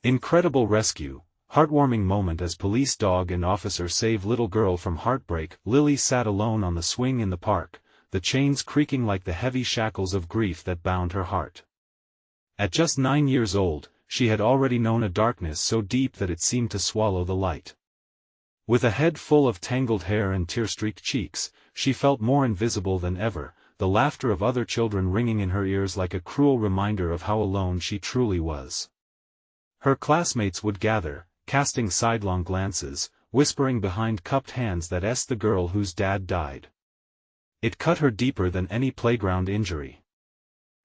Incredible rescue, heartwarming moment as police dog and officer save little girl from heartbreak. Lily sat alone on the swing in the park, the chains creaking like the heavy shackles of grief that bound her heart. At just 9 years old, she had already known a darkness so deep that it seemed to swallow the light. With a head full of tangled hair and tear-streaked cheeks, she felt more invisible than ever, the laughter of other children ringing in her ears like a cruel reminder of how alone she truly was. Her classmates would gather, casting sidelong glances, whispering behind cupped hands that "'s the girl whose dad died." It cut her deeper than any playground injury.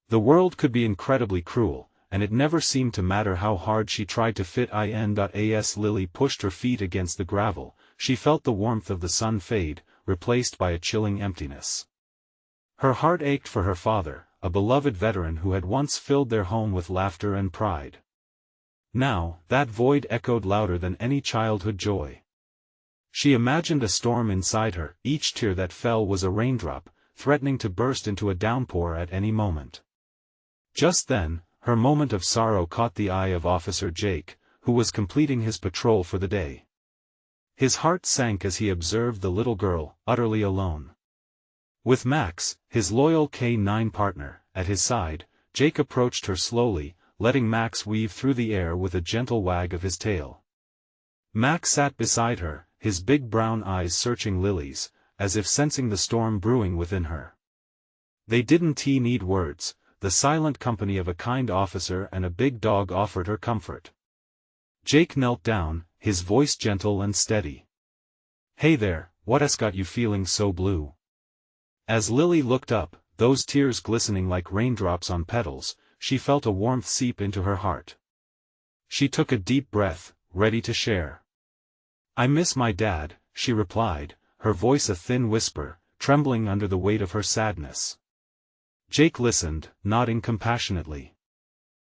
The world could be incredibly cruel, and it never seemed to matter how hard she tried to fit in. As Lily pushed her feet against the gravel, she felt the warmth of the sun fade, replaced by a chilling emptiness. Her heart ached for her father, a beloved veteran who had once filled their home with laughter and pride. Now, that void echoed louder than any childhood joy. She imagined a storm inside her, each tear that fell was a raindrop, threatening to burst into a downpour at any moment. Just then, her moment of sorrow caught the eye of Officer Jake, who was completing his patrol for the day. His heart sank as he observed the little girl, utterly alone. With Max, his loyal K-9 partner, at his side, Jake approached her slowly, letting Max weave through the air with a gentle wag of his tail. Max sat beside her, his big brown eyes searching Lily's, as if sensing the storm brewing within her. They didn't need words, the silent company of a kind officer and a big dog offered her comfort. Jake knelt down, his voice gentle and steady. "Hey there, what's got you feeling so blue?" As Lily looked up, those tears glistening like raindrops on petals, she felt a warmth seep into her heart. She took a deep breath, ready to share. "I miss my dad," she replied, her voice a thin whisper, trembling under the weight of her sadness. Jake listened, nodding compassionately.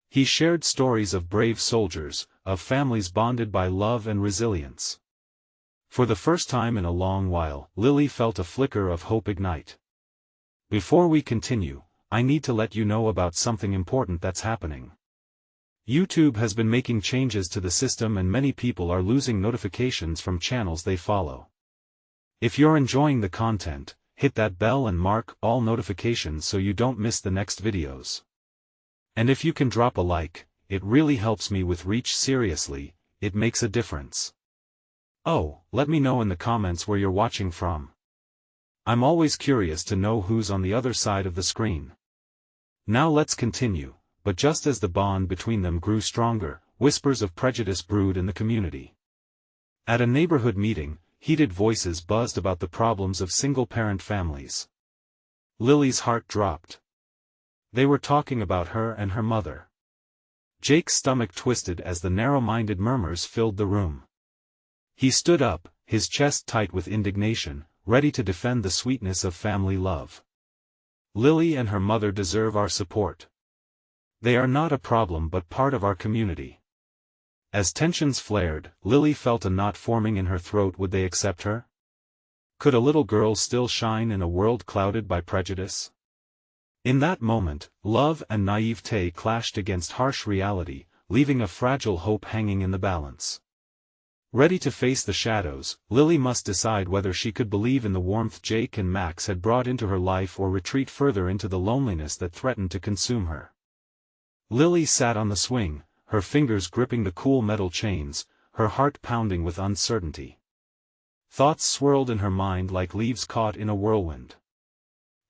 He shared stories of brave soldiers, of families bonded by love and resilience. For the first time in a long while, Lily felt a flicker of hope ignite. "Before we continue, I need to let you know about something important that's happening. YouTube has been making changes to the system and many people are losing notifications from channels they follow. If you're enjoying the content, hit that bell and mark all notifications so you don't miss the next videos. And if you can drop a like, it really helps me with reach. Seriously, it makes a difference. Oh, let me know in the comments where you're watching from. I'm always curious to know who's on the other side of the screen. Now let's continue, but just as the bond between them grew stronger, whispers of prejudice brewed in the community. At a neighborhood meeting, heated voices buzzed about the problems of single-parent families. Lily's heart dropped. They were talking about her and her mother. Jake's stomach twisted as the narrow-minded murmurs filled the room. He stood up, his chest tight with indignation, ready to defend the sweetness of family love. "Lily and her mother deserve our support. They are not a problem but part of our community." As tensions flared, Lily felt a knot forming in her throat. Would they accept her? Could a little girl still shine in a world clouded by prejudice? In that moment, love and naivete clashed against harsh reality, leaving a fragile hope hanging in the balance. Ready to face the shadows, Lily must decide whether she could believe in the warmth Jake and Max had brought into her life or retreat further into the loneliness that threatened to consume her. Lily sat on the swing, her fingers gripping the cool metal chains, her heart pounding with uncertainty. Thoughts swirled in her mind like leaves caught in a whirlwind.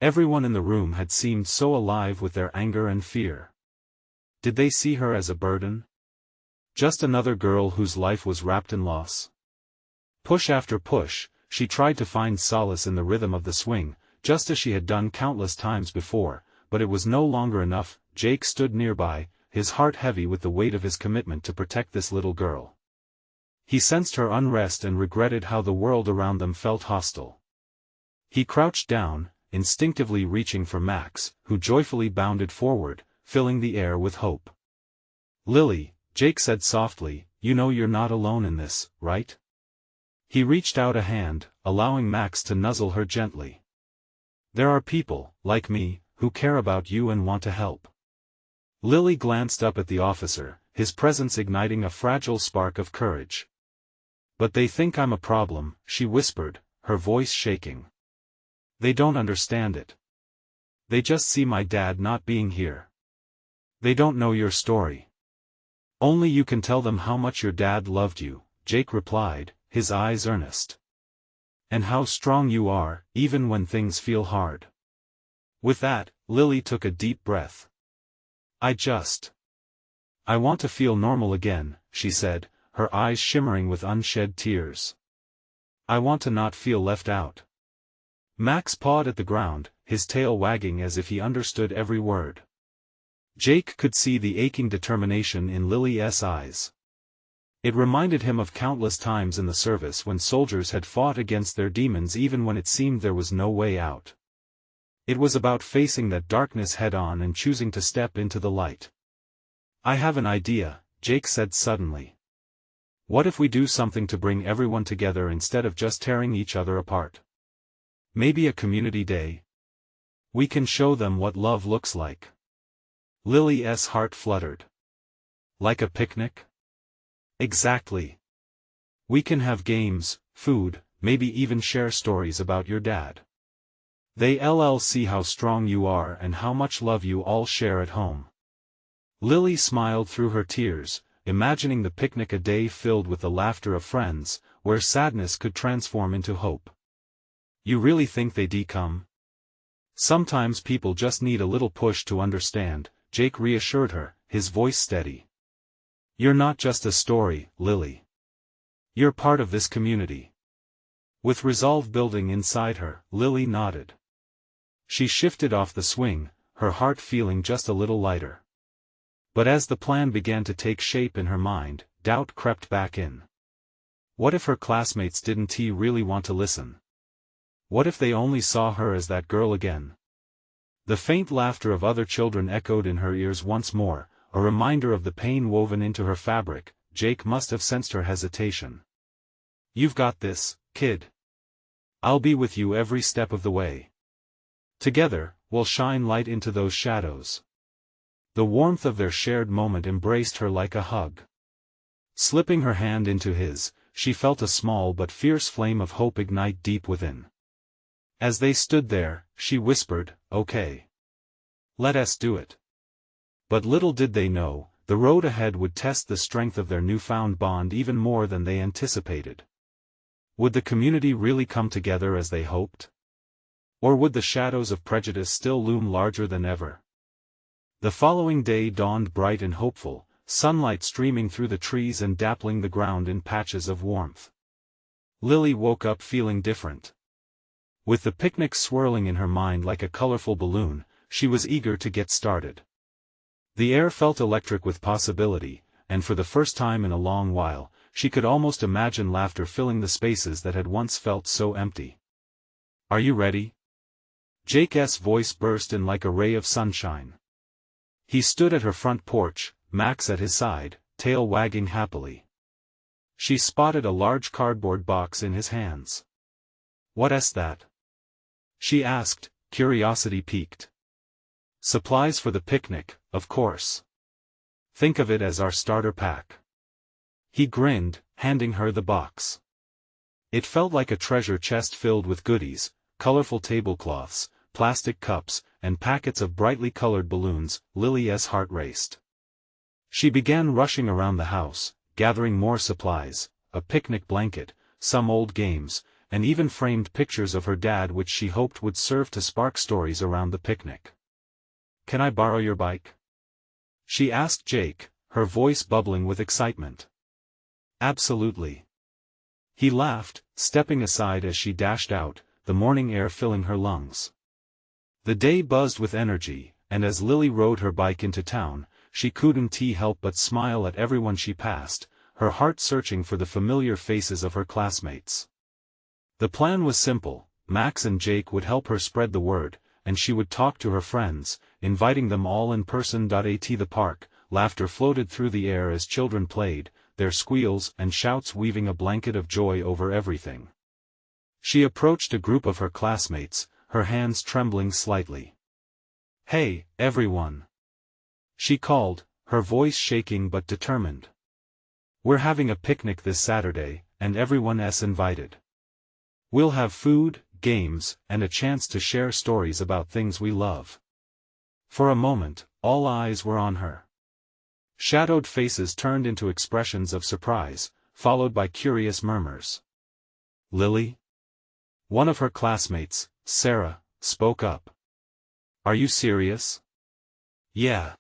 Everyone in the room had seemed so alive with their anger and fear. Did they see her as a burden? Just another girl whose life was wrapped in loss? Push after push, she tried to find solace in the rhythm of the swing, just as she had done countless times before, but it was no longer enough. Jake stood nearby, his heart heavy with the weight of his commitment to protect this little girl. He sensed her unrest and regretted how the world around them felt hostile. He crouched down, instinctively reaching for Max, who joyfully bounded forward, filling the air with hope. "Lily," Jake said softly, "you know you're not alone in this, right?" He reached out a hand, allowing Max to nuzzle her gently. "There are people, like me, who care about you and want to help." Lily glanced up at the officer, his presence igniting a fragile spark of courage. "But they think I'm a problem," she whispered, her voice shaking. "They don't understand it. They just see my dad not being here. They don't know your story. Only you can tell them how much your dad loved you," Jake replied, his eyes earnest. "And how strong you are, even when things feel hard." With that, Lily took a deep breath. I want to feel normal again," she said, her eyes shimmering with unshed tears. "I want to not feel left out." Max pawed at the ground, his tail wagging as if he understood every word. Jake could see the aching determination in Lily's eyes. It reminded him of countless times in the service when soldiers had fought against their demons even when it seemed there was no way out. It was about facing that darkness head-on and choosing to step into the light. "I have an idea," Jake said suddenly. "What if we do something to bring everyone together instead of just tearing each other apart? Maybe a community day? We can show them what love looks like." Lily's heart fluttered. "Like a picnic?" "Exactly. We can have games, food, maybe even share stories about your dad. They'll see how strong you are and how much love you all share at home." Lily smiled through her tears, imagining the picnic a day filled with the laughter of friends, where sadness could transform into hope. "You really think they'd come?" "Sometimes people just need a little push to understand," Jake reassured her, his voice steady. "You're not just a story, Lily. You're part of this community." With resolve building inside her, Lily nodded. She shifted off the swing, her heart feeling just a little lighter. But as the plan began to take shape in her mind, doubt crept back in. What if her classmates didn't really want to listen? What if they only saw her as that girl again? The faint laughter of other children echoed in her ears once more, a reminder of the pain woven into her fabric. Jake must have sensed her hesitation. "You've got this, kid. I'll be with you every step of the way. Together, we'll shine light into those shadows." The warmth of their shared moment embraced her like a hug. Slipping her hand into his, she felt a small but fierce flame of hope ignite deep within. As they stood there, she whispered, "Okay. Let us do it." But little did they know, the road ahead would test the strength of their newfound bond even more than they anticipated. Would the community really come together as they hoped? Or would the shadows of prejudice still loom larger than ever? The following day dawned bright and hopeful, sunlight streaming through the trees and dappling the ground in patches of warmth. Lily woke up feeling different. With the picnic swirling in her mind like a colorful balloon, she was eager to get started. The air felt electric with possibility, and for the first time in a long while, she could almost imagine laughter filling the spaces that had once felt so empty. "Are you ready?" Jake's voice burst in like a ray of sunshine. He stood at her front porch, Max at his side, tail wagging happily. She spotted a large cardboard box in his hands. "What's that?" she asked, curiosity piqued. "Supplies for the picnic, of course. Think of it as our starter pack." He grinned, handing her the box. It felt like a treasure chest filled with goodies, colorful tablecloths, plastic cups, and packets of brightly colored balloons. Lily's heart raced. She began rushing around the house, gathering more supplies, a picnic blanket, some old games, and even framed pictures of her dad which she hoped would serve to spark stories around the picnic. "Can I borrow your bike?" she asked Jake, her voice bubbling with excitement. "Absolutely." He laughed, stepping aside as she dashed out, the morning air filling her lungs. The day buzzed with energy, and as Lily rode her bike into town, she couldn't help but smile at everyone she passed, her heart searching for the familiar faces of her classmates. The plan was simple: Max and Jake would help her spread the word, and she would talk to her friends, inviting them all in person. At the park, laughter floated through the air as children played, their squeals and shouts weaving a blanket of joy over everything. She approached a group of her classmates, her hands trembling slightly. "Hey, everyone!" she called, her voice shaking but determined. "We're having a picnic this Saturday, and everyone's invited. We'll have food, games, and a chance to share stories about things we love." For a moment, all eyes were on her. Shadowed faces turned into expressions of surprise, followed by curious murmurs. "Lily?" One of her classmates, Sarah, spoke up. "Are you serious?" "Yeah.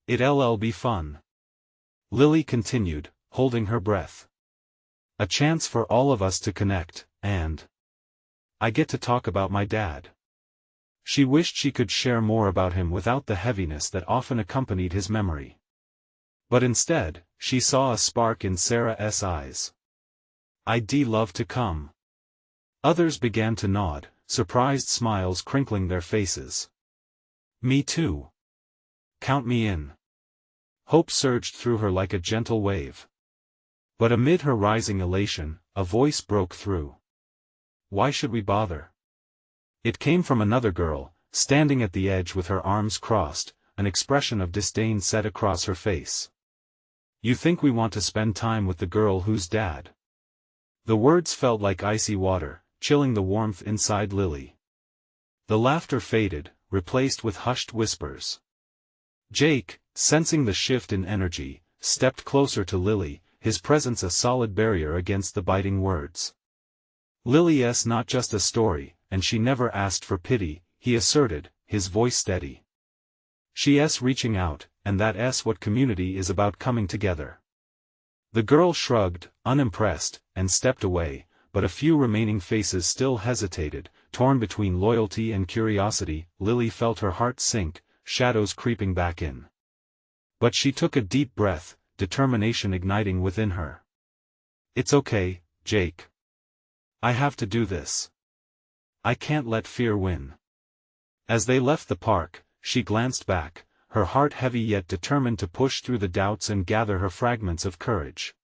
It'll be fun," Lily continued, holding her breath. "A chance for all of us to connect, and I get to talk about my dad." She wished she could share more about him without the heaviness that often accompanied his memory. But instead, she saw a spark in Sarah's eyes. "I'd love to come." Others began to nod, surprised smiles crinkling their faces. "Me too. Count me in." Hope surged through her like a gentle wave. But amid her rising elation, a voice broke through. "Why should we bother?" It came from another girl, standing at the edge with her arms crossed, an expression of disdain set across her face. "You think we want to spend time with the girl whose dad?" The words felt like icy water, chilling the warmth inside Lily. The laughter faded, replaced with hushed whispers. Jake, sensing the shift in energy, stepped closer to Lily, his presence a solid barrier against the biting words. "Lily's not just a story, and she never asked for pity," he asserted, his voice steady. "She's reaching out, and that's what community is about, coming together." The girl shrugged, unimpressed, and stepped away, but a few remaining faces still hesitated, torn between loyalty and curiosity. Lily felt her heart sink, shadows creeping back in. But she took a deep breath, determination igniting within her. "It's okay, Jake. I have to do this. I can't let fear win." As they left the park, she glanced back, her heart heavy yet determined to push through the doubts and gather her fragments of courage.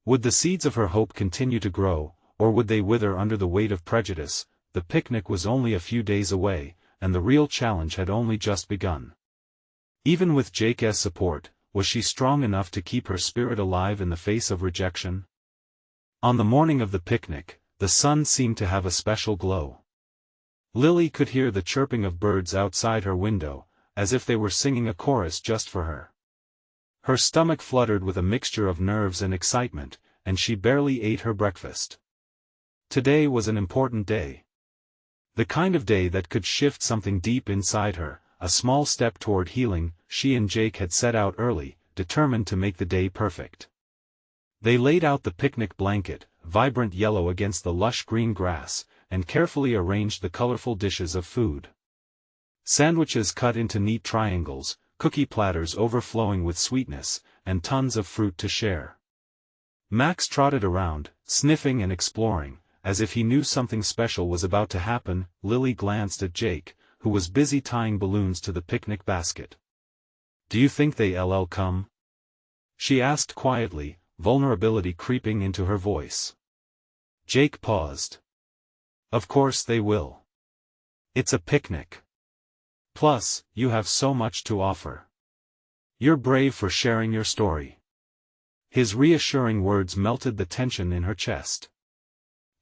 Would the seeds of her hope continue to grow, or would they wither under the weight of prejudice? The picnic was only a few days away, and the real challenge had only just begun. Even with Jake's support, was she strong enough to keep her spirit alive in the face of rejection? On the morning of the picnic, the sun seemed to have a special glow. Lily could hear the chirping of birds outside her window, as if they were singing a chorus just for her. Her stomach fluttered with a mixture of nerves and excitement, and she barely ate her breakfast. Today was an important day. The kind of day that could shift something deep inside her, a small step toward healing. She and Jake had set out early, determined to make the day perfect. They laid out the picnic blanket, vibrant yellow against the lush green grass, and carefully arranged the colorful dishes of food. Sandwiches cut into neat triangles, cookie platters overflowing with sweetness, and tons of fruit to share. Max trotted around, sniffing and exploring, as if he knew something special was about to happen. Lily glanced at Jake, who was busy tying balloons to the picnic basket. "Do you think they'll come?" she asked quietly, vulnerability creeping into her voice. Jake paused. "Of course they will. It's a picnic. Plus, you have so much to offer. You're brave for sharing your story." His reassuring words melted the tension in her chest.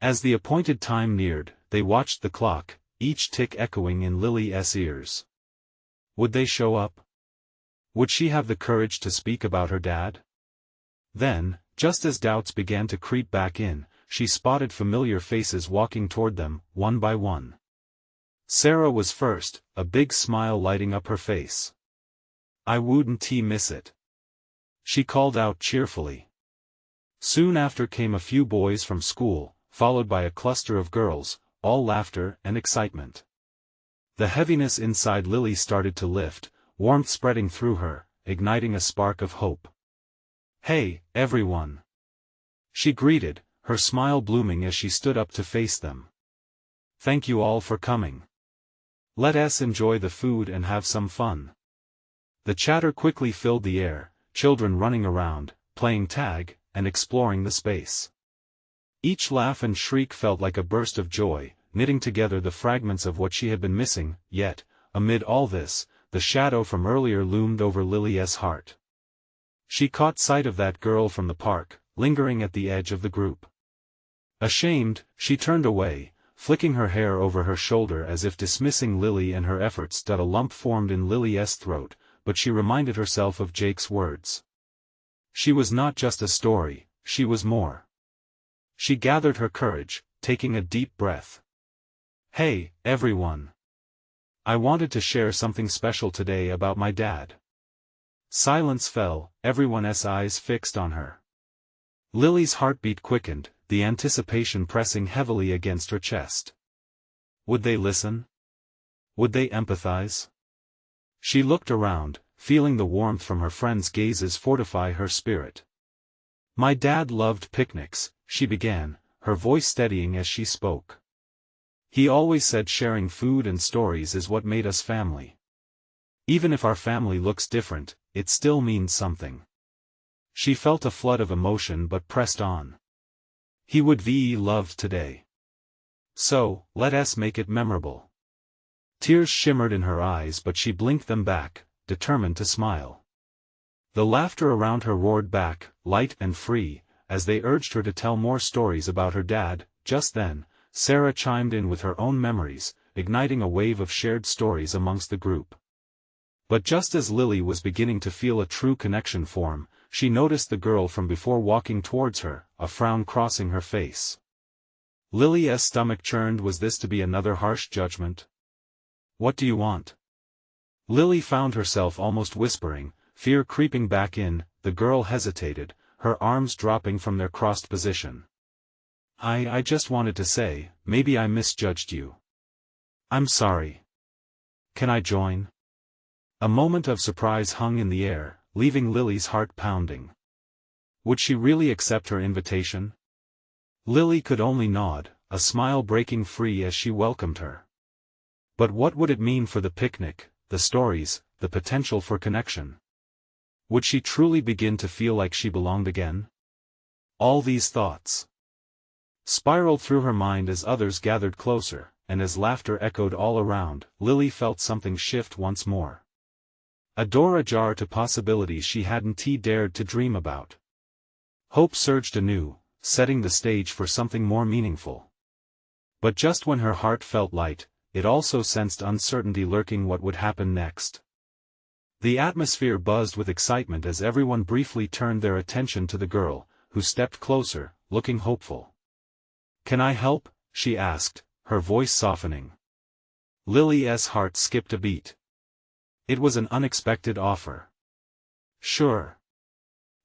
As the appointed time neared, they watched the clock, each tick echoing in Lily's ears. Would they show up? Would she have the courage to speak about her dad? Then, just as doubts began to creep back in, she spotted familiar faces walking toward them, one by one. Sarah was first, a big smile lighting up her face. "I wouldn't miss it," she called out cheerfully. Soon after came a few boys from school, followed by a cluster of girls, all laughter and excitement. The heaviness inside Lily started to lift, warmth spreading through her, igniting a spark of hope. "Hey, everyone!" she greeted, her smile blooming as she stood up to face them. "Thank you all for coming. Let us enjoy the food and have some fun." The chatter quickly filled the air, children running around, playing tag, and exploring the space. Each laugh and shriek felt like a burst of joy, knitting together the fragments of what she had been missing. Yet, amid all this, the shadow from earlier loomed over Lily's heart. She caught sight of that girl from the park, lingering at the edge of the group. Ashamed, she turned away, flicking her hair over her shoulder as if dismissing Lily and her efforts. A lump formed in Lily's throat, but she reminded herself of Jake's words. She was not just a story, she was more. She gathered her courage, taking a deep breath. "Hey, everyone. I wanted to share something special today about my dad." Silence fell, everyone's eyes fixed on her. Lily's heartbeat quickened, the anticipation pressing heavily against her chest. Would they listen? Would they empathize? She looked around, feeling the warmth from her friends' gazes fortify her spirit. "My dad loved picnics," she began, her voice steadying as she spoke. "He always said sharing food and stories is what made us family. Even if our family looks different, it still means something." She felt a flood of emotion but pressed on. He would be loved today. So, let us make it memorable. Tears shimmered in her eyes but she blinked them back, determined to smile. The laughter around her roared back, light and free, as they urged her to tell more stories about her dad. Just then, Sarah chimed in with her own memories, igniting a wave of shared stories amongst the group. But just as Lily was beginning to feel a true connection form, she noticed the girl from before walking towards her, a frown crossing her face. Lily's stomach churned. Was this to be another harsh judgment? "What do you want?" Lily found herself almost whispering, fear creeping back in. The girl hesitated, her arms dropping from their crossed position. I just wanted to say, maybe I misjudged you. I'm sorry. Can I join?" A moment of surprise hung in the air, leaving Lily's heart pounding. Would she really accept her invitation? Lily could only nod, a smile breaking free as she welcomed her. But what would it mean for the picnic, the stories, the potential for connection? Would she truly begin to feel like she belonged again? All these thoughts spiraled through her mind as others gathered closer, and as laughter echoed all around, Lily felt something shift once more. A door ajar to possibilities she hadn't dared to dream about. Hope surged anew, setting the stage for something more meaningful. But just when her heart felt light, it also sensed uncertainty lurking. What would happen next? The atmosphere buzzed with excitement as everyone briefly turned their attention to the girl, who stepped closer, looking hopeful. "Can I help?" she asked, her voice softening. Lily's heart skipped a beat. It was an unexpected offer. "Sure.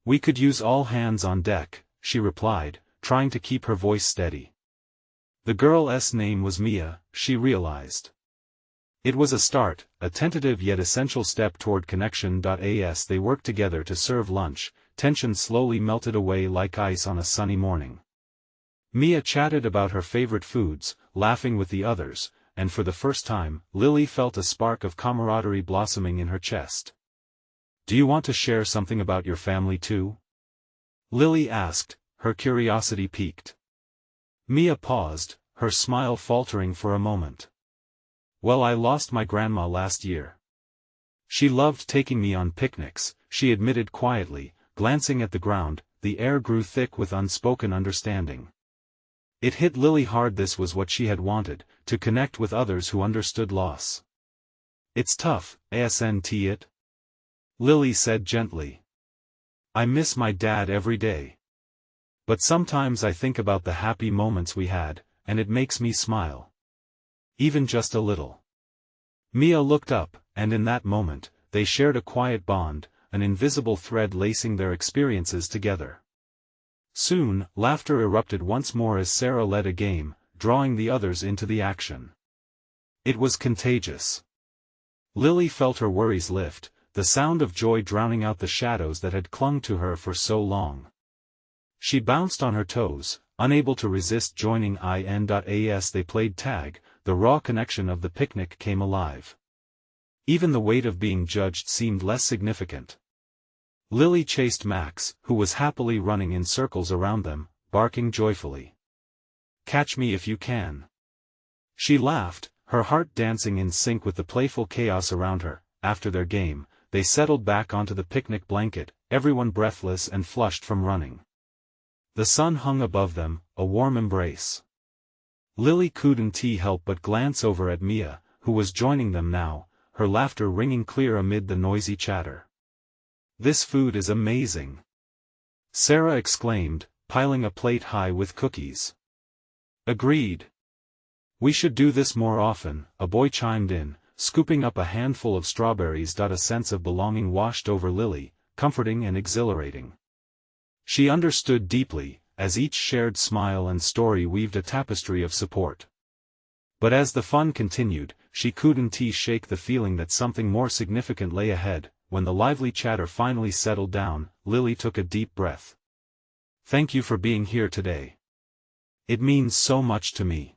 We could use all hands on deck," she replied, trying to keep her voice steady. The girl's name was Mia, she realized. It was a start, a tentative yet essential step toward connection. As they worked together to serve lunch, tension slowly melted away like ice on a sunny morning. Mia chatted about her favorite foods, laughing with the others, and for the first time, Lily felt a spark of camaraderie blossoming in her chest. "Do you want to share something about your family too?" Lily asked, her curiosity piqued. Mia paused, her smile faltering for a moment. "Well, I lost my grandma last year. She loved taking me on picnics," she admitted quietly, glancing at the ground. The air grew thick with unspoken understanding. It hit Lily hard. This was what she had wanted, to connect with others who understood loss. "It's tough, isn't it?" Lily said gently. "I miss my dad every day. But sometimes I think about the happy moments we had, and it makes me smile. Even just a little." Mia looked up, and in that moment, they shared a quiet bond, an invisible thread lacing their experiences together. Soon, laughter erupted once more as Sarah led a game, drawing the others into the action. It was contagious. Lily felt her worries lift, the sound of joy drowning out the shadows that had clung to her for so long. She bounced on her toes, unable to resist joining in. As they played tag, the raw connection of the picnic came alive. Even the weight of being judged seemed less significant. Lily chased Max, who was happily running in circles around them, barking joyfully. "Catch me if you can." She laughed, her heart dancing in sync with the playful chaos around her. after their game, they settled back onto the picnic blanket, everyone breathless and flushed from running. The sun hung above them, a warm embrace. Lily couldn't help but glance over at Mia, who was joining them now, her laughter ringing clear amid the noisy chatter. "This food is amazing!" Sarah exclaimed, piling a plate high with cookies. "Agreed. We should do this more often," a boy chimed in, scooping up a handful of strawberries. A sense of belonging washed over Lily, comforting and exhilarating. She understood deeply, as each shared smile and story weaved a tapestry of support. But as the fun continued, she couldn't shake the feeling that something more significant lay ahead. When the lively chatter finally settled down, Lily took a deep breath. "Thank you for being here today. It means so much to me."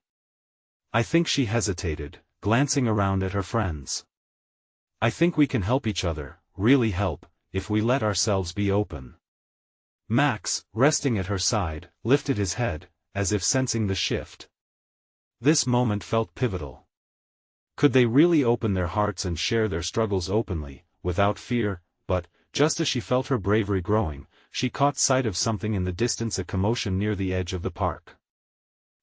I think she hesitated, glancing around at her friends. "I think we can help each other, really help, if we let ourselves be open." Max, resting at her side, lifted his head, as if sensing the shift. This moment felt pivotal. Could they really open their hearts and share their struggles openly, without fear? But, just as she felt her bravery growing, she caught sight of something in the distance, a commotion near the edge of the park.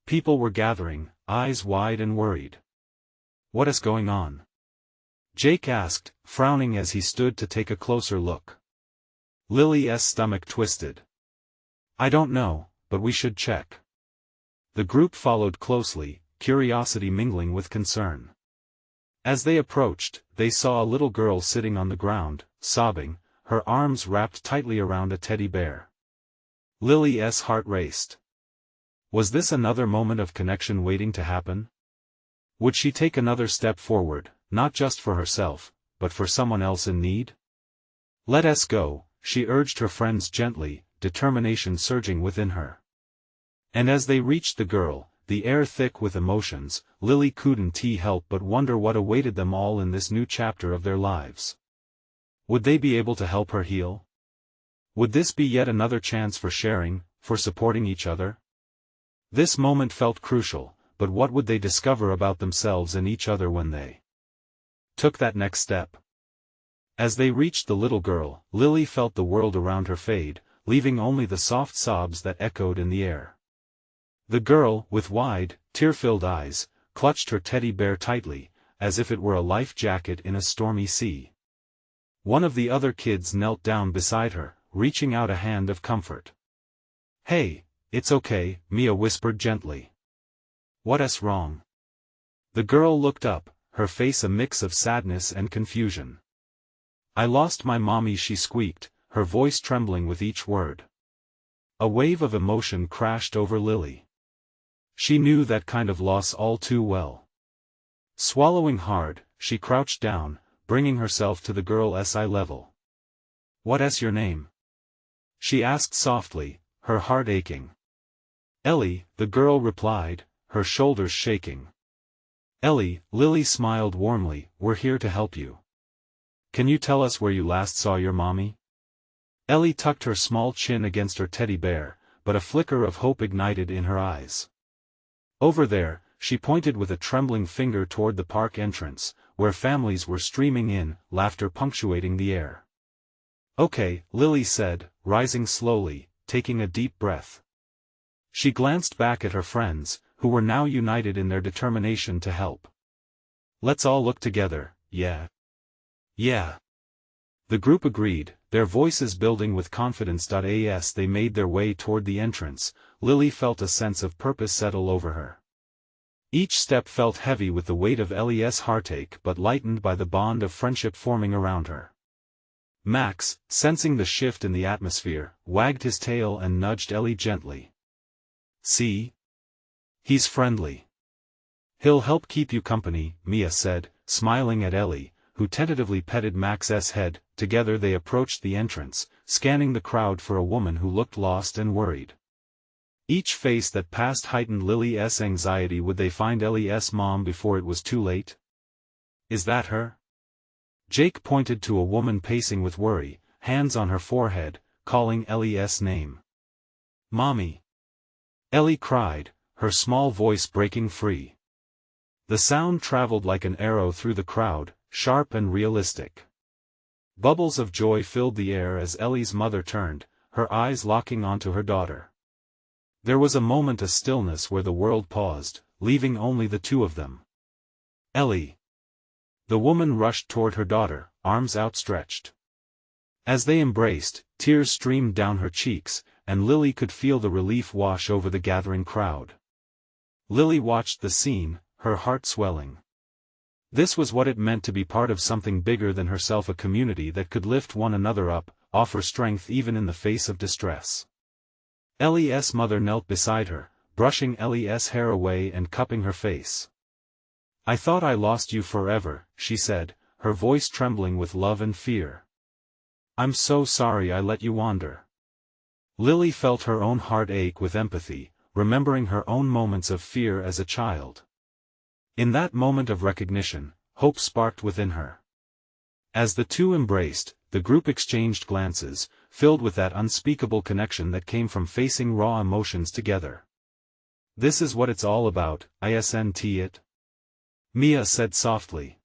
People were gathering, eyes wide and worried. "What is going on?" Jake asked, frowning as he stood to take a closer look. Lily's stomach twisted. "I don't know, but we should check." The group followed closely, curiosity mingling with concern. As they approached, they saw a little girl sitting on the ground, sobbing, her arms wrapped tightly around a teddy bear. Lily's heart raced. Was this another moment of connection waiting to happen? Would she take another step forward, not just for herself, but for someone else in need? "Let us go," she urged her friends gently, determination surging within her. And as they reached the girl, the air thick with emotions, Lily couldn't help but wonder what awaited them all in this new chapter of their lives. Would they be able to help her heal? Would this be yet another chance for sharing, for supporting each other? This moment felt crucial, but what would they discover about themselves and each other when they took that next step? As they reached the little girl, Lily felt the world around her fade, leaving only the soft sobs that echoed in the air. The girl, with wide, tear-filled eyes, clutched her teddy bear tightly, as if it were a life jacket in a stormy sea. One of the other kids knelt down beside her, reaching out a hand of comfort. "Hey, it's okay," Mia whispered gently. "What's wrong?" The girl looked up, her face a mix of sadness and confusion. "I lost my mommy," she squeaked, her voice trembling with each word. A wave of emotion crashed over Lily. She knew that kind of loss all too well. Swallowing hard, she crouched down, bringing herself to the girl's eye level. "What's your name?" she asked softly, her heart aching. "Ellie," the girl replied, her shoulders shaking. "Ellie," Lily smiled warmly, "we're here to help you. Can you tell us where you last saw your mommy?" Ellie tucked her small chin against her teddy bear, but a flicker of hope ignited in her eyes. "Over there," she pointed with a trembling finger toward the park entrance, where families were streaming in, laughter punctuating the air. "Okay," Lily said, rising slowly, taking a deep breath. She glanced back at her friends, who were now united in their determination to help. "Let's all look together, yeah." "Yeah." The group agreed, their voices building with confidence. As they made their way toward the entrance, Lily felt a sense of purpose settle over her. Each step felt heavy with the weight of Ellie's heartache but lightened by the bond of friendship forming around her. Max, sensing the shift in the atmosphere, wagged his tail and nudged Ellie gently. "See? He's friendly. He'll help keep you company," Mia said, smiling at Ellie, who tentatively petted Max's head. Together they approached the entrance, scanning the crowd for a woman who looked lost and worried. Each face that passed heightened Lily's anxiety. Would they find Ellie's mom before it was too late? "Is that her?" Jake pointed to a woman pacing with worry, hands on her forehead, calling Ellie's name. "Mommy!" Ellie cried, her small voice breaking free. The sound traveled like an arrow through the crowd, sharp and realistic. Bubbles of joy filled the air as Ellie's mother turned, her eyes locking onto her daughter. There was a moment of stillness where the world paused, leaving only the two of them. Ellie. The woman rushed toward her daughter, arms outstretched. As they embraced, tears streamed down her cheeks, and Lily could feel the relief wash over the gathering crowd. Lily watched the scene, her heart swelling. This was what it meant to be part of something bigger than herself, a community that could lift one another up, offer strength even in the face of distress. Ellie's mother knelt beside her, brushing Ellie's hair away and cupping her face. "I thought I lost you forever," she said, her voice trembling with love and fear. "I'm so sorry I let you wander." Lily felt her own heart ache with empathy, remembering her own moments of fear as a child. In that moment of recognition, hope sparked within her. As the two embraced, the group exchanged glances, filled with that unspeakable connection that came from facing raw emotions together. "This is what it's all about, isn't it?" Mia said softly.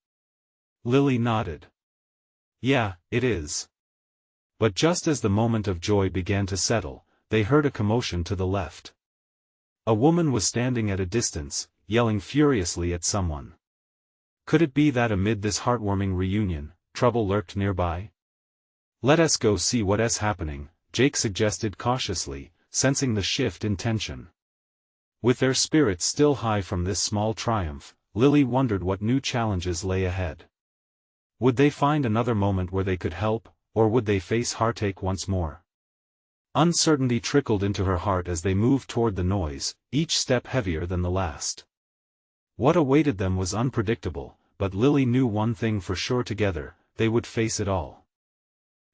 Lily nodded. "Yeah, it is." But just as the moment of joy began to settle, they heard a commotion to the left. A woman was standing at a distance, yelling furiously at someone. Could it be that amid this heartwarming reunion, trouble lurked nearby? "Let us go see what's happening," Jake suggested cautiously, sensing the shift in tension. With their spirits still high from this small triumph, Lily wondered what new challenges lay ahead. Would they find another moment where they could help, or would they face heartache once more? Uncertainty trickled into her heart as they moved toward the noise, each step heavier than the last. What awaited them was unpredictable, but Lily knew one thing for sure: together, they would face it all.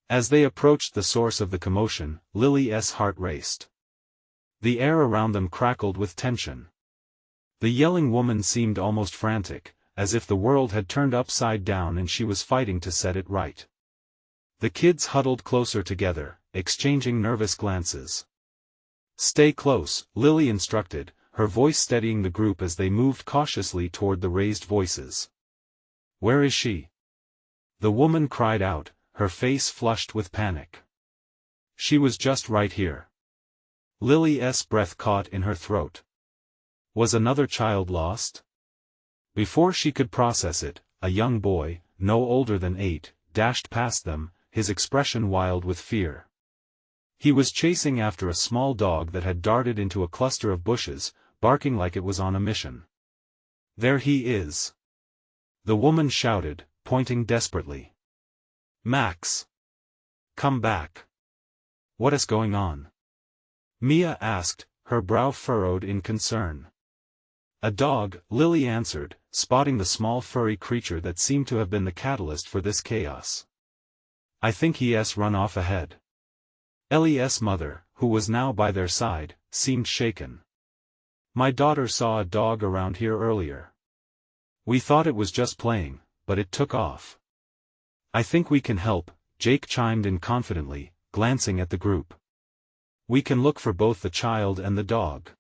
As they approached the source of the commotion, Lily's heart raced. The air around them crackled with tension. The yelling woman seemed almost frantic, as if the world had turned upside down and she was fighting to set it right. The kids huddled closer together, exchanging nervous glances. "Stay close," Lily instructed, her voice steadying the group as they moved cautiously toward the raised voices. "Where is she?" the woman cried out, her face flushed with panic. "She was just right here." Lily's breath caught in her throat. Was another child lost? Before she could process it, a young boy, no older than 8, dashed past them, his expression wild with fear. He was chasing after a small dog that had darted into a cluster of bushes, barking like it was on a mission. "There he is!" the woman shouted, pointing desperately. "Max! Come back! What is going on?" Mia asked, her brow furrowed in concern. "A dog," Lily answered, spotting the small furry creature that seemed to have been the catalyst for this chaos. "I think he's run off ahead." Ellie's mother, who was now by their side, seemed shaken. "My daughter saw a dog around here earlier. We thought it was just playing, but it took off." "I think we can help," Jake chimed in confidently, glancing at the group. "We can look for both the child and the dog."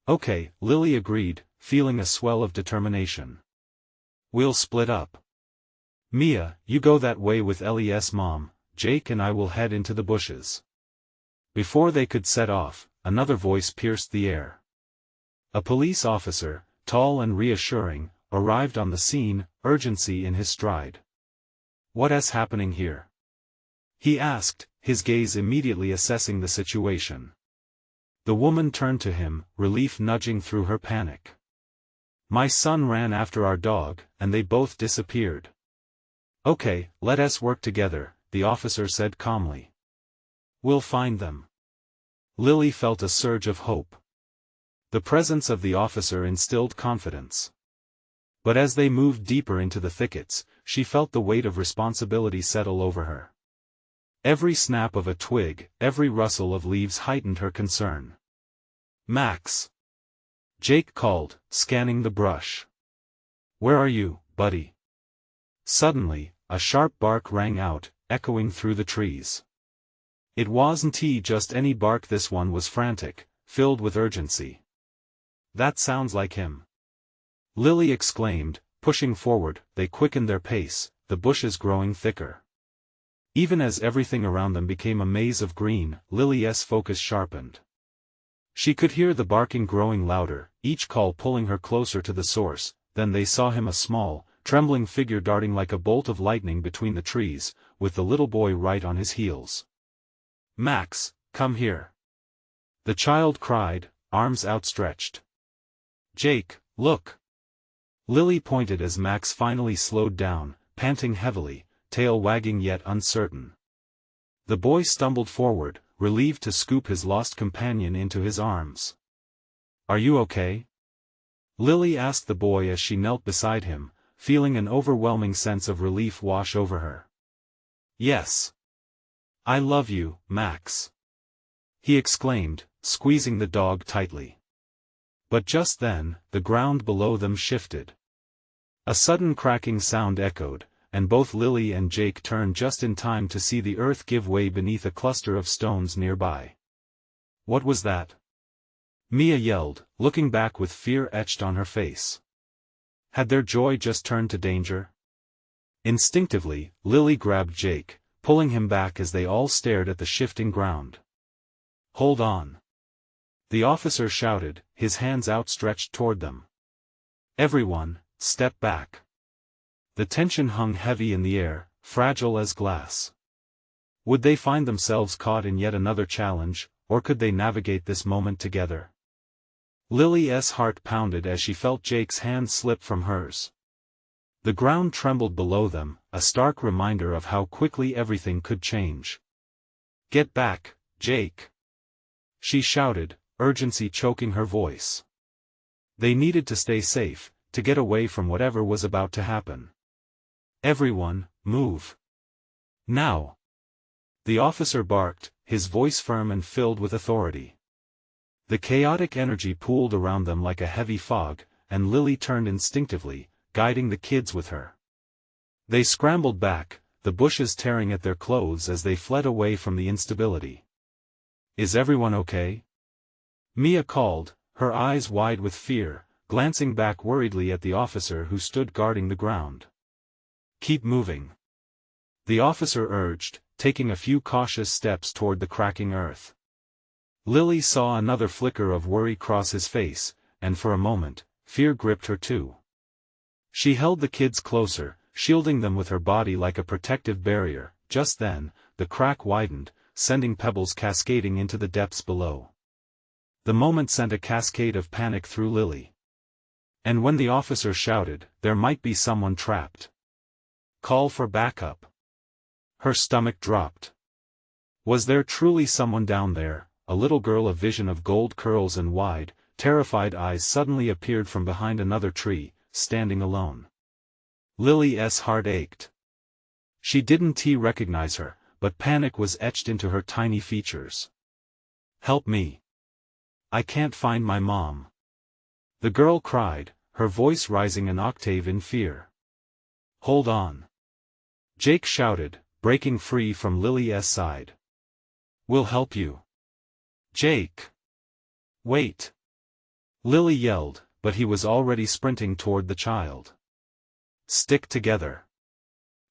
"Okay," Lily agreed, feeling a swell of determination. "We'll split up. Mia, you go that way with Ellie's mom, Jake and I will head into the bushes." Before they could set off, another voice pierced the air. A police officer, tall and reassuring, arrived on the scene, urgency in his stride. "What's happening here?" he asked, his gaze immediately assessing the situation. The woman turned to him, relief nudging through her panic. "My son ran after our dog, and they both disappeared." "Okay, let us work together," the officer said calmly. "We'll find them." Lily felt a surge of hope. The presence of the officer instilled confidence. But as they moved deeper into the thickets, she felt the weight of responsibility settle over her. Every snap of a twig, every rustle of leaves heightened her concern. "Max!" Jake called, scanning the brush. "Where are you, buddy?" Suddenly, a sharp bark rang out, echoing through the trees. It wasn't just any bark, this one was frantic, filled with urgency. "That sounds like him!" Lily exclaimed, Pushing forward, they quickened their pace, the bushes growing thicker. Even as everything around them became a maze of green, Lily's focus sharpened. She could hear the barking growing louder, each call pulling her closer to the source. Then they saw him, a small, trembling figure darting like a bolt of lightning between the trees, with the little boy right on his heels. "Max, come here!" the child cried, arms outstretched. "Jake, look!" Lily pointed as Max finally slowed down, panting heavily, tail wagging yet uncertain. The boy stumbled forward, relieved to scoop his lost companion into his arms. "Are you okay?" Lily asked the boy as she knelt beside him, feeling an overwhelming sense of relief wash over her. "Yes. I love you, Max," he exclaimed, squeezing the dog tightly. But just then, the ground below them shifted. A sudden cracking sound echoed, and both Lily and Jake turned just in time to see the earth give way beneath a cluster of stones nearby. "What was that?" Mia yelled, looking back with fear etched on her face. Had their joy just turned to danger? Instinctively, Lily grabbed Jake, pulling him back as they all stared at the shifting ground. "Hold on!" the officer shouted, his hands outstretched toward them. "Everyone, step back." The tension hung heavy in the air, fragile as glass. Would they find themselves caught in yet another challenge, or could they navigate this moment together? Lily's heart pounded as she felt Jake's hand slip from hers. The ground trembled below them, a stark reminder of how quickly everything could change. "Get back, Jake!" she shouted, urgency choking her voice. They needed to stay safe, to get away from whatever was about to happen. "Everyone, move! Now!" the officer barked, his voice firm and filled with authority. The chaotic energy pooled around them like a heavy fog, and Lily turned instinctively, guiding the kids with her. They scrambled back, the bushes tearing at their clothes as they fled away from the instability. "Is everyone okay?" Mia called, her eyes wide with fear, glancing back worriedly at the officer who stood guarding the ground. "Keep moving," the officer urged, taking a few cautious steps toward the cracking earth. Lily saw another flicker of worry cross his face, and for a moment, fear gripped her too. She held the kids closer, shielding them with her body like a protective barrier. Just then, the crack widened, sending pebbles cascading into the depths below. The moment sent a cascade of panic through Lily. And when the officer shouted, "There might be someone trapped. Call for backup," her stomach dropped. Was there truly someone down there? A little girl, a vision of gold curls and wide, terrified eyes, suddenly appeared from behind another tree, standing alone. Lily's heart ached. She didn't recognize her, but panic was etched into her tiny features. "Help me! I can't find my mom!" the girl cried, her voice rising an octave in fear. "Hold on!" Jake shouted, breaking free from Lily's side. "We'll help you." "Jake! Wait!" Lily yelled, but he was already sprinting toward the child. "Stick together,"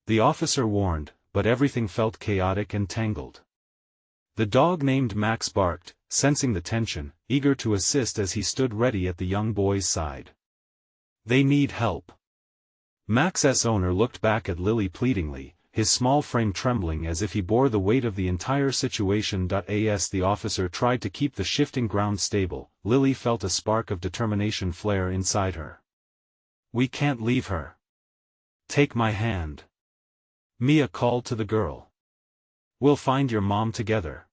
the officer warned, but everything felt chaotic and tangled. The dog named Max barked, sensing the tension, eager to assist as he stood ready at the young boy's side. "They need help." Max's owner looked back at Lily pleadingly, his small frame trembling as if he bore the weight of the entire situation. As the officer tried to keep the shifting ground stable, Lily felt a spark of determination flare inside her. "We can't leave her. Take my hand," Mia called to the girl. "We'll find your mom together."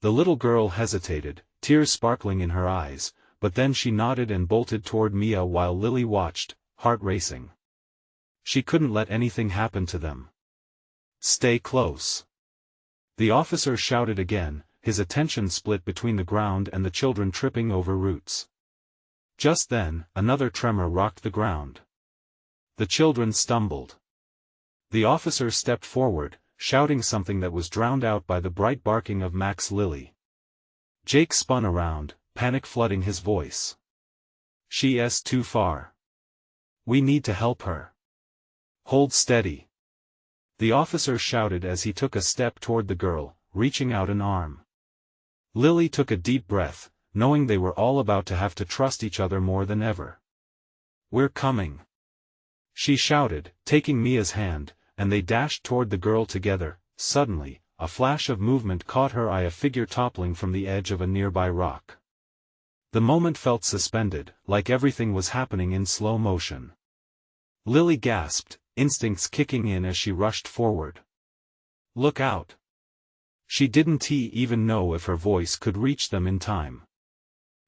The little girl hesitated, tears sparkling in her eyes, but then she nodded and bolted toward Mia while Lily watched, heart racing. She couldn't let anything happen to them. "Stay close," the officer shouted again, his attention split between the ground and the children tripping over roots. Just then, another tremor rocked the ground. The children stumbled. The officer stepped forward, shouting something that was drowned out by the bright barking of Max. Lily. Jake spun around, panic flooding his voice. "She's too far. We need to help her. Hold steady. The officer shouted as he took a step toward the girl, reaching out an arm. Lily took a deep breath, knowing they were all about to have to trust each other more than ever. We're coming, she shouted, taking Mia's hand, and they dashed toward the girl together. Suddenly, a flash of movement caught her eye, a figure toppling from the edge of a nearby rock. The moment felt suspended, like everything was happening in slow motion. Lily gasped, instincts kicking in as she rushed forward. Look out! She didn't even know if her voice could reach them in time.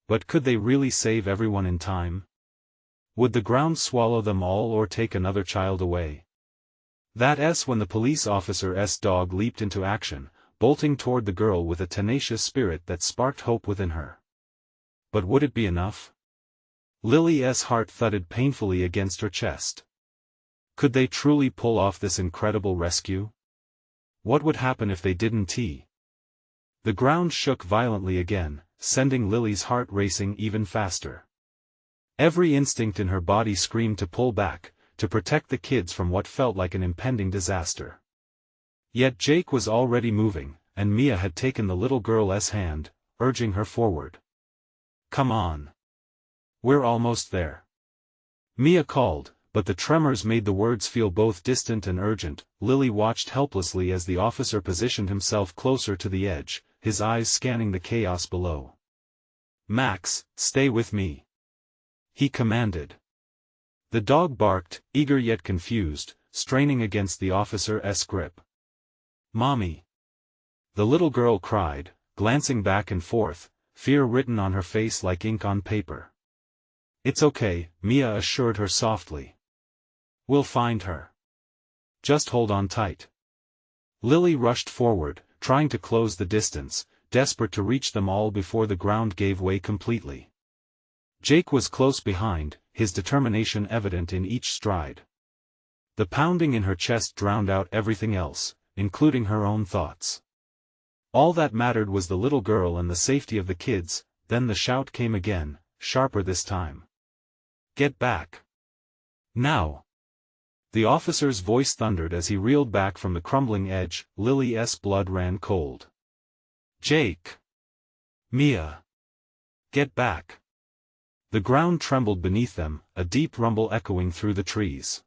But could they really save everyone in time? Would the ground swallow them all or take another child away? That's when the police officer's dog leaped into action, bolting toward the girl with a tenacious spirit that sparked hope within her. But would it be enough? Lily's heart thudded painfully against her chest. Could they truly pull off this incredible rescue? What would happen if they didn't? The ground shook violently again, sending Lily's heart racing even faster. Every instinct in her body screamed to pull back, to protect the kids from what felt like an impending disaster. Yet Jake was already moving, and Mia had taken the little girl's hand, urging her forward. Come on. We're almost there. Mia called, but the tremors made the words feel both distant and urgent. Lily watched helplessly as the officer positioned himself closer to the edge, his eyes scanning the chaos below. Max, stay with me, he commanded. The dog barked, eager yet confused, straining against the officer's grip. Mommy! The little girl cried, glancing back and forth, fear written on her face like ink on paper. It's okay, Mia assured her softly. We'll find her. Just hold on tight. Lily rushed forward, trying to close the distance, desperate to reach them all before the ground gave way completely. Jake was close behind, his determination evident in each stride. The pounding in her chest drowned out everything else, including her own thoughts. All that mattered was the little girl and the safety of the kids. Then the shout came again, sharper this time. Get back! Now! The officer's voice thundered as he reeled back from the crumbling edge. Lily's blood ran cold. Jake! Mia! Get back! The ground trembled beneath them, a deep rumble echoing through the trees.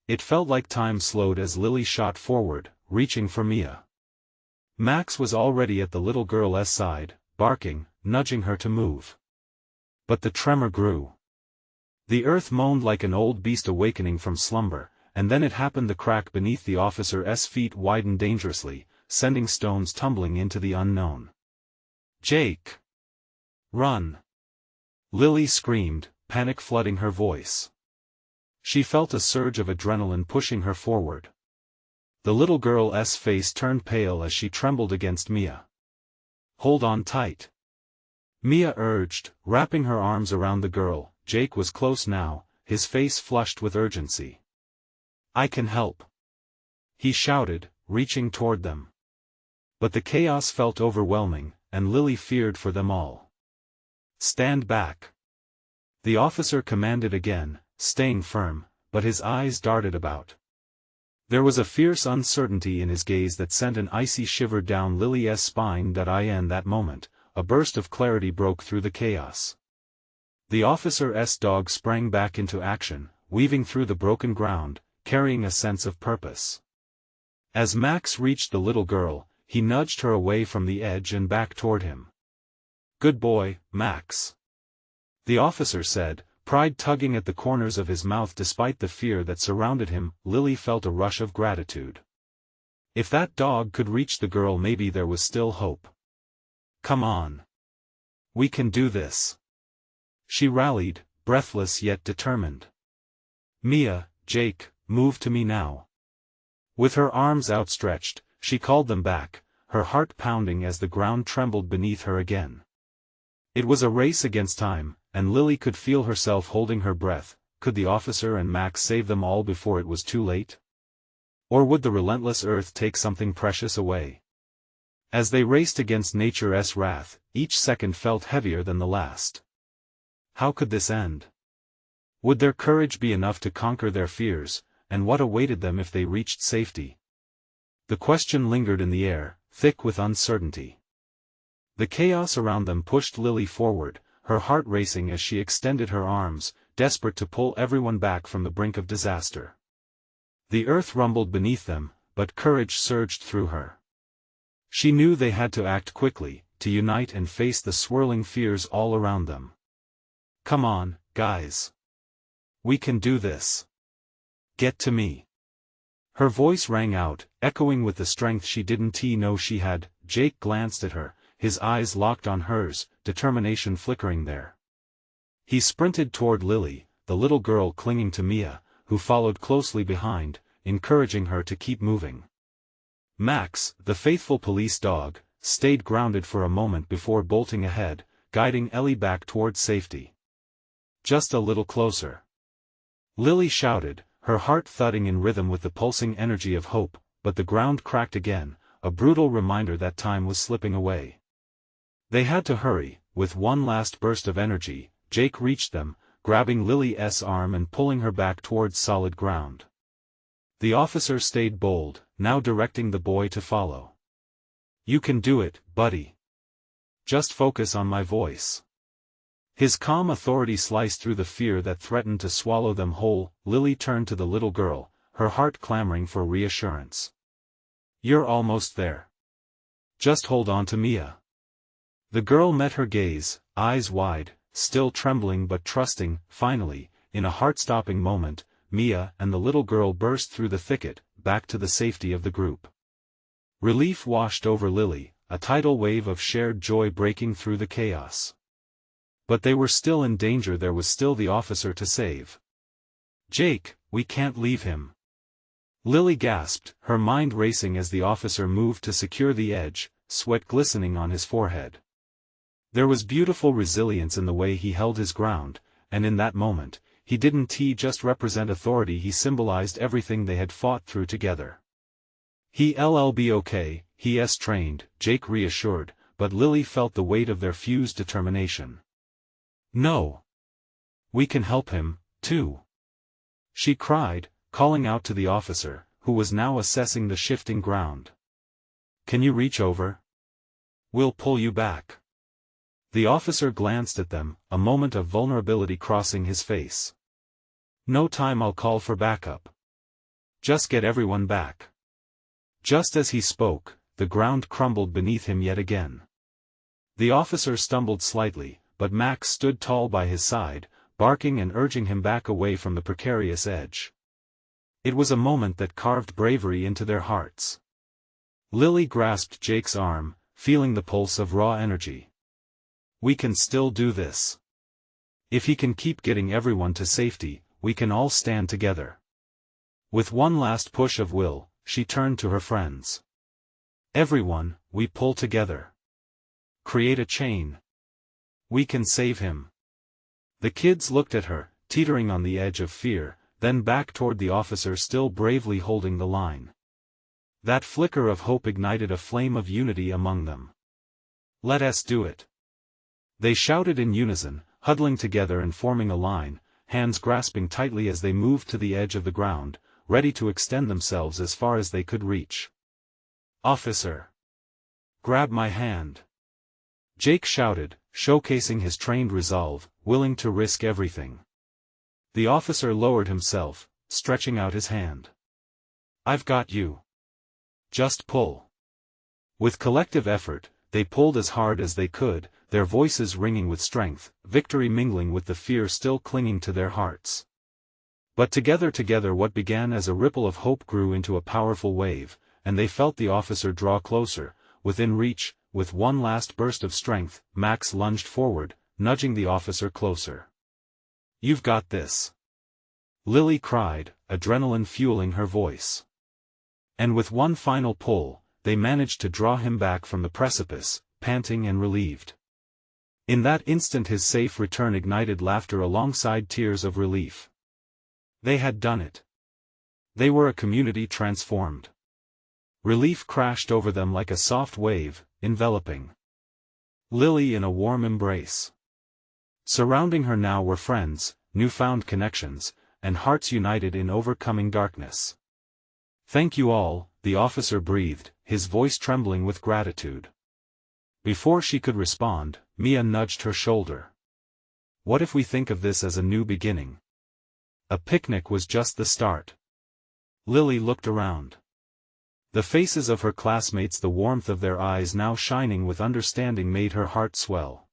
It felt like time slowed as Lily shot forward, reaching for Mia. Max was already at the little girl's side, barking, nudging her to move. But the tremor grew. The earth moaned like an old beast awakening from slumber, and then it happened. The crack beneath the officer's feet widened dangerously, sending stones tumbling into the unknown. Jake! Run! Lily screamed, panic flooding her voice. She felt a surge of adrenaline pushing her forward. The little girl's face turned pale as she trembled against Mia. Hold on tight, Mia urged, wrapping her arms around the girl. Jake was close now, his face flushed with urgency. I can help, he shouted, reaching toward them. But the chaos felt overwhelming, and Lily feared for them all. Stand back, the officer commanded again, staying firm, but his eyes darted about. There was a fierce uncertainty in his gaze that sent an icy shiver down Lily's spine. In that moment, a burst of clarity broke through the chaos. The officer's dog sprang back into action, weaving through the broken ground, carrying a sense of purpose. As Max reached the little girl, he nudged her away from the edge and back toward him. Good boy, Max, the officer said, pride tugging at the corners of his mouth despite the fear that surrounded him. Lily felt a rush of gratitude. If that dog could reach the girl, maybe there was still hope. Come on. We can do this, she rallied, breathless yet determined. Mia, Jake, move to me now. With her arms outstretched, she called them back, her heart pounding as the ground trembled beneath her again. It was a race against time, and Lily could feel herself holding her breath. Could the officer and Max save them all before it was too late? Or would the relentless earth take something precious away? As they raced against nature's wrath, each second felt heavier than the last. How could this end? Would their courage be enough to conquer their fears, and what awaited them if they reached safety? The question lingered in the air, thick with uncertainty. The chaos around them pushed Lily forward, her heart racing as she extended her arms, desperate to pull everyone back from the brink of disaster. The earth rumbled beneath them, but courage surged through her. She knew they had to act quickly, to unite and face the swirling fears all around them. "Come on, guys. We can do this. Get to me." Her voice rang out, echoing with the strength she didn't know she had. Jake glanced at her, his eyes locked on hers, determination flickering there. He sprinted toward Lily, the little girl clinging to Mia, who followed closely behind, encouraging her to keep moving. Max, the faithful police dog, stayed grounded for a moment before bolting ahead, guiding Ellie back toward safety. "Just a little closer," Lily shouted, her heart thudding in rhythm with the pulsing energy of hope, but the ground cracked again, a brutal reminder that time was slipping away. They had to hurry. With one last burst of energy, Jake reached them, grabbing Lily's arm and pulling her back towards solid ground. The officer stayed bold, now directing the boy to follow. "You can do it, buddy. Just focus on my voice." His calm authority sliced through the fear that threatened to swallow them whole. Lily turned to the little girl, her heart clamoring for reassurance. "You're almost there. Just hold on to Mia." The girl met her gaze, eyes wide, still trembling but trusting. Finally, in a heart-stopping moment, Mia and the little girl burst through the thicket, back to the safety of the group. Relief washed over Lily, a tidal wave of shared joy breaking through the chaos. But they were still in danger. There was still the officer to save. "Jake, we can't leave him." Lily gasped, her mind racing as the officer moved to secure the edge, sweat glistening on his forehead. There was beautiful resilience in the way he held his ground, and in that moment, he didn't just represent authority, he symbolized everything they had fought through together. "He'll be okay, he's trained," Jake reassured, but Lily felt the weight of their fused determination. "No. We can help him, too," she cried, calling out to the officer, who was now assessing the shifting ground. "Can you reach over? We'll pull you back." The officer glanced at them, a moment of vulnerability crossing his face. "No time, I'll call for backup. Just get everyone back." Just as he spoke, the ground crumbled beneath him yet again. The officer stumbled slightly, but Max stood tall by his side, barking and urging him back away from the precarious edge. It was a moment that carved bravery into their hearts. Lily grasped Jake's arm, feeling the pulse of raw energy. "We can still do this. If he can keep getting everyone to safety, we can all stand together." With one last push of will, she turned to her friends. "Everyone, we pull together. Create a chain. We can save him." The kids looked at her, teetering on the edge of fear, then back toward the officer still bravely holding the line. That flicker of hope ignited a flame of unity among them. "Let us do it." They shouted in unison, huddling together and forming a line, hands grasping tightly as they moved to the edge of the ground, ready to extend themselves as far as they could reach. "Officer! Grab my hand!" Jake shouted, showcasing his trained resolve, willing to risk everything. The officer lowered himself, stretching out his hand. "I've got you. Just pull." With collective effort, they pulled as hard as they could, their voices ringing with strength, victory mingling with the fear still clinging to their hearts. But together what began as a ripple of hope grew into a powerful wave, and they felt the officer draw closer, within reach. With one last burst of strength, Max lunged forward, nudging the officer closer. "You've got this," Lily cried, adrenaline fueling her voice. And with one final pull, they managed to draw him back from the precipice, panting and relieved. In that instant his safe return ignited laughter alongside tears of relief. They had done it. They were a community transformed. Relief crashed over them like a soft wave, enveloping Lily in a warm embrace. Surrounding her now were friends, newfound connections, and hearts united in overcoming darkness. "Thank you all," the officer breathed, his voice trembling with gratitude. Before she could respond, Mia nudged her shoulder. "What if we think of this as a new beginning? A picnic was just the start." Lily looked around. The faces of her classmates, the warmth of their eyes now shining with understanding, made her heart swell.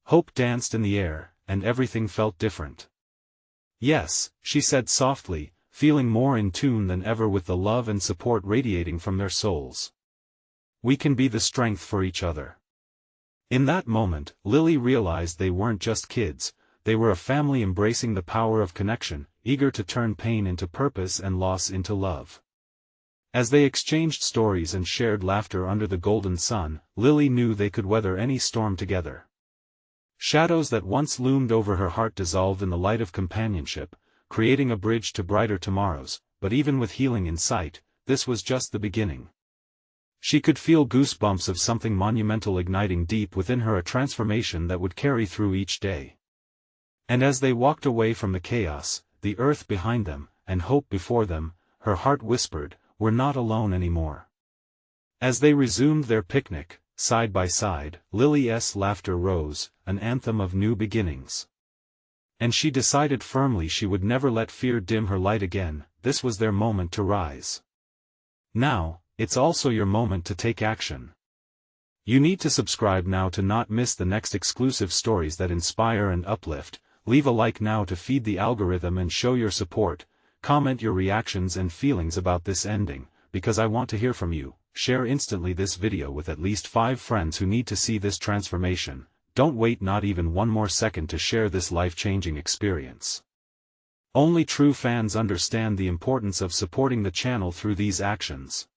Hope danced in the air, and everything felt different. "Yes," she said softly, feeling more in tune than ever with the love and support radiating from their souls. "We can be the strength for each other." In that moment, Lily realized they weren't just kids, they were a family embracing the power of connection, eager to turn pain into purpose and loss into love. As they exchanged stories and shared laughter under the golden sun, Lily knew they could weather any storm together. Shadows that once loomed over her heart dissolved in the light of companionship, creating a bridge to brighter tomorrows, but even with healing in sight, this was just the beginning. She could feel goosebumps of something monumental igniting deep within her, a transformation that would carry through each day. And as they walked away from the chaos, the earth behind them, and hope before them, her heart whispered, "We're not alone anymore." As they resumed their picnic, side by side, Lily's laughter rose, an anthem of new beginnings. And she decided firmly she would never let fear dim her light again. This was their moment to rise. Now, it's also your moment to take action. You need to subscribe now to not miss the next exclusive stories that inspire and uplift. Leave a like now to feed the algorithm and show your support. Comment your reactions and feelings about this ending, because I want to hear from you. Share instantly this video with at least 5 friends who need to see this transformation. Don't wait not even one more second to share this life-changing experience. Only true fans understand the importance of supporting the channel through these actions.